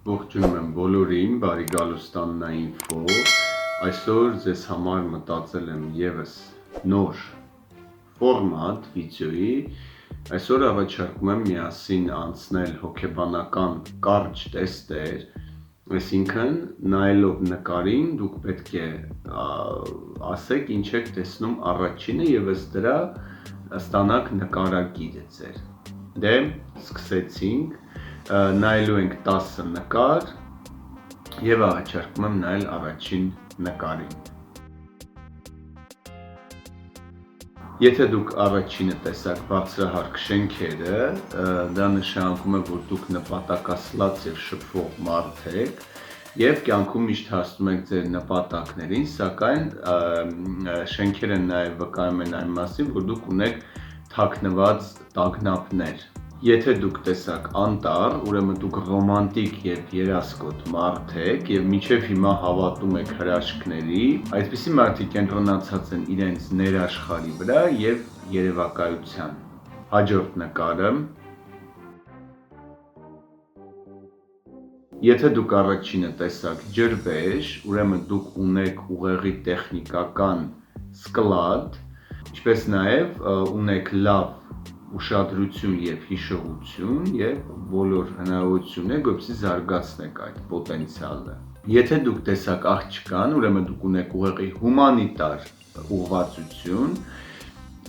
Ողջունում եմ բոլորին, բարի գալուստ Աննա Info։ Այսօր ձեզ համար մտածել եմ ևս նոր ֆորմատ վիդեոյի։ Այսօր առաջարկում եմ միասին անցնել հոգեբանական կարճ տեստեր, այսինքն նայելով նկարին դուք պետք է ասեք ինչ եք տեսնում առաջինը եւ ըստ դրա ստանաք նկարագիրը ձեր։ Դե սկսեցինք, նայելու ենք 10 նկար եւ առաջարկում եմ նայել առաջին նկարին։ Եթե դուք առաջինը տեսաք բարձրահարկ շենքերը, դա նշանակում է, որ դուք նպատակասլաց եւ շփվող մարդ եք եւ կյանքում միշտ հասնում եք ձեր նպատակներին, սակայն շենքերը նաեւ վկայում են այն մասին, որ դուք ունեք թաքնված տագնապներ։ Եթե դուք տեսաք անտառ, ուրեմն դուք ռոմանտիկ եւ երասկոտ մարդ եք եւ մինչեւ հիմա հավատում եք հրաշքների, այսպիսի մարդիկ կենտրոնացած են իրենց ներաշխարհի վրա եւ երևակայության։ Հաջորդ նկարը։ Եթե դուք առաջինը տեսաք ջրվեժ, ուրեմն դուք ունեք ուղեղի տեխնիկական սկլադ, ինչպես նաեւ ունեք լավ ուշադրություն եւ հիշողություն եւ բոլոր հնարավորությունները, որպեսզի զարգացնեք այդ պոտենցիալը։ Եթե դուք տեսաք աղջկան, ուրեմն դուք ունեք ուղեղի հումանիտար ուղղվածություն։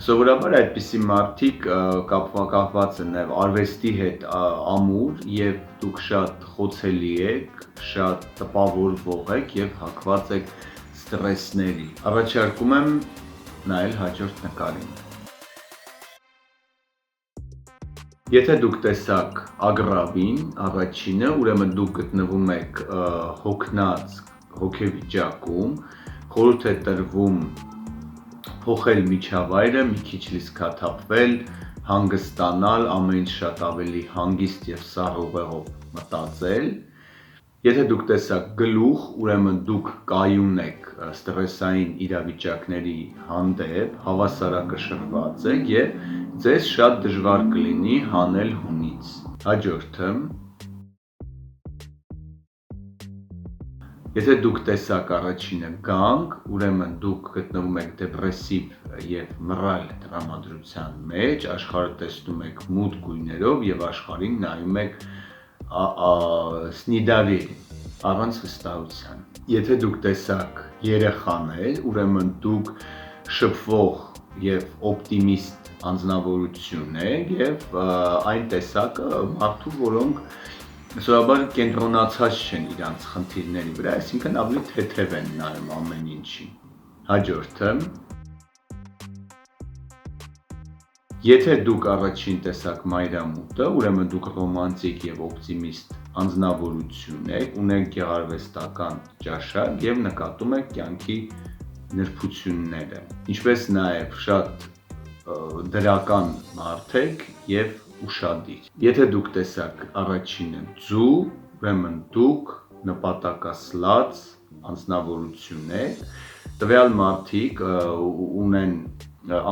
Սովորաբար այդպիսի մարդիկ կապված են նաեւ արվեստի հետ ամուր եւ դուք շատ խոցելի եք, շատ տպավորվող եք եւ հակված եք ստրեսների։ Առաջարկում եմ նայել հաջորդ նկարին։ Եթե դուք տեսաք ագրավին, առաջինը, ուրեմն դուք գտնվում եք հոգնած հոգեվիճակում, խորհուրդ է տրվում փոխել միջավայրը, մի քիչ լիցքաթափվել, հանգստանալ, ամեն ինչ շատ ավելի հանգիստ եւ սառը ուղեղով մտածել։ Եթե դուք տեսաք գլուխ, ուրեմն դուք կայուն եք ստրեսային իրավիճակների հանդեպ, հավասարակշռված եք եւ ձեզ շատ դժվար կլինի հանել հունից։ Հաջորդը։ Եթե դուք տեսաք առաջինը գանգ, ուրեմն դուք գտնվում եք դեպրեսիվ եւ մռայլ տրամադրության մեջ, աշխարհը տեսնում եք մութ գույներով եւ աշխարհին նայում եք սնիդարի առանց վստահության։ Եթե դուք տեսաք երեխաներ, ուրեմն դուք շփվող եւ օպտիմիստ անձնավորություն եք եւ այն տեսակը մարդու, որոնք սովորաբար կենտրոնացած չեն իրանց խնդիրների վրա, այսինքն ավելի թեթև են նայում ամեն ինչին։ Հաջորդը։ Եթե դուք առաջին տեսաք մայրամուտը, ուրեմն դուք ռոմանտիկ եւ օպտիմիստ անձնավորություն եք, ունեք գեղարվեստական ճաշակ եւ նկատում եք կյանքի նրբությունները, ինչպես նաեւ շատ դրական մարդ եք եւ ուշադիր։ Եթե դուք տեսաք առաջինը ձու, ուրեմն դուք նպատակասլաց անձնավորություն եք, տվյալ մարդիկ ունեն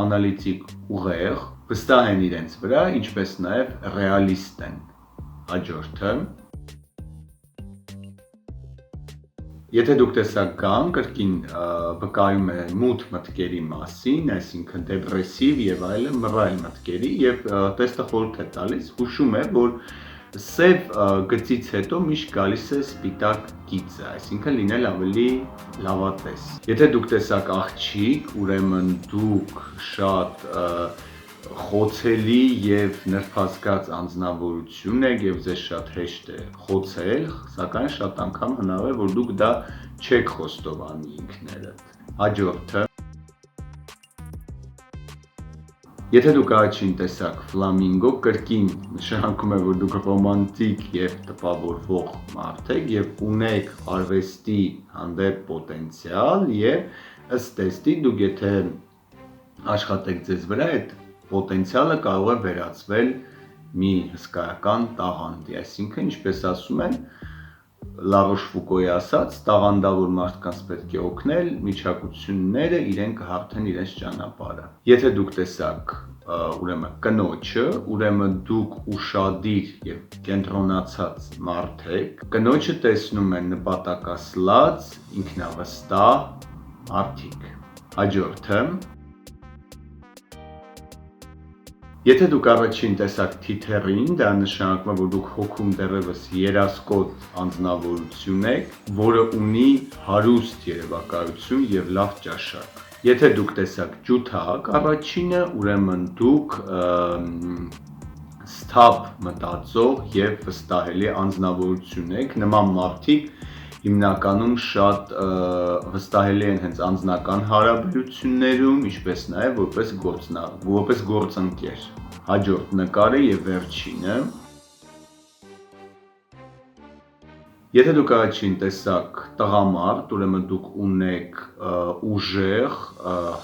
անալիտիկ ուղեղ, վստահ են իրենց վրա, ինչպես նաև ռեալիստ են։ Հաջորդը։ Եթե դուք տեսաք գան, կրկին վկայում է մութ մտքերի մասին, այսինքն դեպրեսիվ եւ այլն մռայլ մտքերի եւ տեստը խորհուրդ է տալիս, հուշում է, որ սև գծից հետո միշտ գալիս է սպիտակ գիծը, այսինքն լինել ավելի լավատես։ Եթե դուք տեսաք աղջիկ, ուրեմն դուք շատ խոցելի եւ նրբազգաց անձնավորություն եք եւ ձեզ շատ հեշտ է խոցել, սակայն շատ անգամ հնարավոր է, որ դուք դա չեք խոստովանի ինքներդ։ Հաջորդը։ Եթե դուք առաջին տեսաք ֆլամինգո, կրկին նշանակում է, որ դուք ռոմանտիկ եւ տպավորվող մարդ եք եւ ունեք արվեստի հանդեպ պոտենցիալ եւ ըստ տեստի դուք եթե աշխատեք ձեզ վրա, այդ պոտենցիալը կարող է վերածվել մի հսկայական տաղանդի, այսինքն ինչպես ասում են, Լարոշ Ֆուկոյի ասած, տաղանդավոր մարդկանց պետք է օգնել, միջակությունները իրեն կհաղթեն իրենց ճանապարհը։ Եթե դուք տեսաք ուրեմն կնոջը, ուրեմն դուք ուշադիր եւ կենտրոնացած մարդ եք, կնոջը տեսնում են նպատակասլաց, ինքնավստահ մարդիկ։ Հաջորդը, եթե դուք առաջին տեսակ թիթեռին, դա նշանակում է, որ դուք հոգում դեռևս երասկոտ անձնավորություն եք, որը ունի հարուստ երևակայություն եւ լավ ճաշակ։ Եթե դուք տեսակ ջութակ առաջինը, ուրեմն դուք սթափ մտածող եւ վստահելի անձնավորություն եք, նման մարդիկ հիմնականում շատ վստահելի են հենց անձնական հարաբերություններում, ինչպես նաեւ որպես գործընկեր։ Հաջորդ նկարը եւ վերջինը, եթե դուք առաջին տեսակ տղամարդ, ուրեմն դուք ունեք ուժեղ,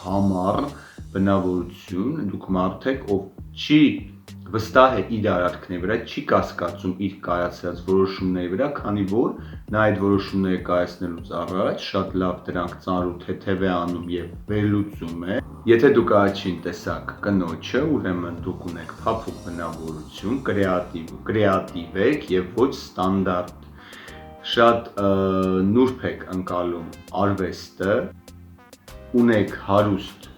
համառ բնավորություն, դուք մարդ եք, ով չի վստահ է իր արարքների վրա, չի կասկածում իր կայացրած որոշումների վրա, քանի որ նա այդ որոշումները կայացնելուց առաջ շատ լավ դրանք ծանր ու թեթև է անում եւ վերլուծում է։ Եթե դուք առաջին տեսակ կնոջը, ուրեմն դուք ունեք փափուկ բնավորություն, կրեատիվ եք եւ ոչ ստանդարտ, շատ նուրբ եք ընկալում արվեստը, ունեք հարուստ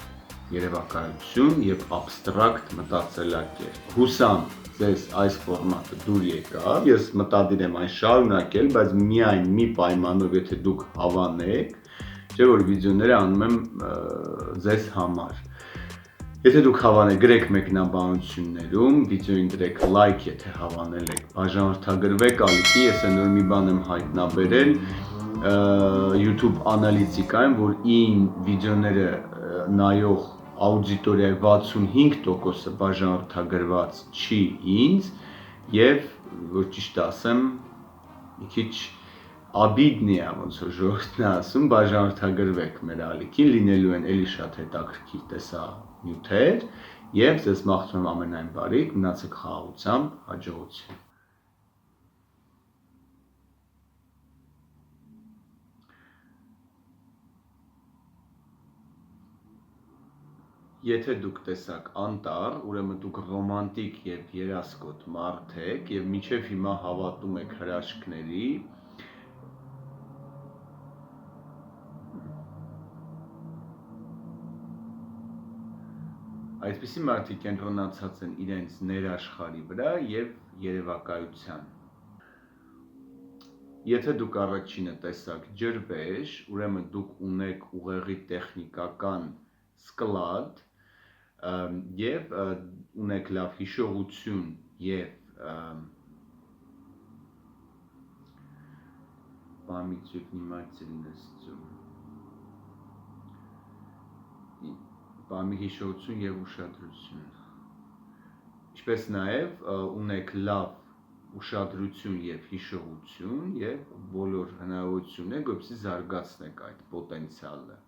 երևակայություն եւ абստրակտ մտածելակերպ։ Հուսամ ձեզ այս ֆորմատը դուր եկավ, ես մտադիր եմ այն շարունակել, բայց միայն մի պայմանով, եթե դուք հավանեք, չէ՞ որ վիդեոները անում եմ ձեզ համար։ Եթե դուք հավանեք, գրեք մեկնաբանություններում, վիդեոին դրեք լայք, եթե հավանել եք, բաժանորդագրվեք ալիքի, ես նոր մի բան եմ հայտնաբերել YouTube անալիտիկայում, որ ին վիդեոները նայող աուդիտորիայի 65%-ը բաժանորդագրված չի ինձ եւ որ ճիշտ ասեմ, մի քիչ Abidni է, ոնց որ ժողովուրդն է ասում, բաժանորդագրվեք մեր ալիքին, լինելու են էլի շատ հետաքրքիր տեսանյութեր եւ ձեզ մաղթում եմ ամենայն բարիք, մնացեք խաղաղությամբ, հաջողություն։ Եթե դուք տեսակ անտառ, ուրեմն դուք ռոմանտիկ եւ երասկոտ մարդ եք եւ մինչեւ հիմա հավատում եք հրաշքների, այսպիսի մարդիկ կենտրոնացած են իրենց ներաշխարհի վրա եւ երևակայության։ Եթե դուք առաջինը տեսակ ջրվեժ, ուրեմն դուք ունեք ուղեղի տեխնիկական սկլադ եւ ունեք լավ հիշողություն եւ память внимательностью, հիշողություն եւ ուշադրություն, ինչպես նաեւ ունեք լավ ուշադրություն եւ հիշողություն եւ բոլոր հնարավորությունները, որպեսզի զարգացնեք այդ պոտենցիալը։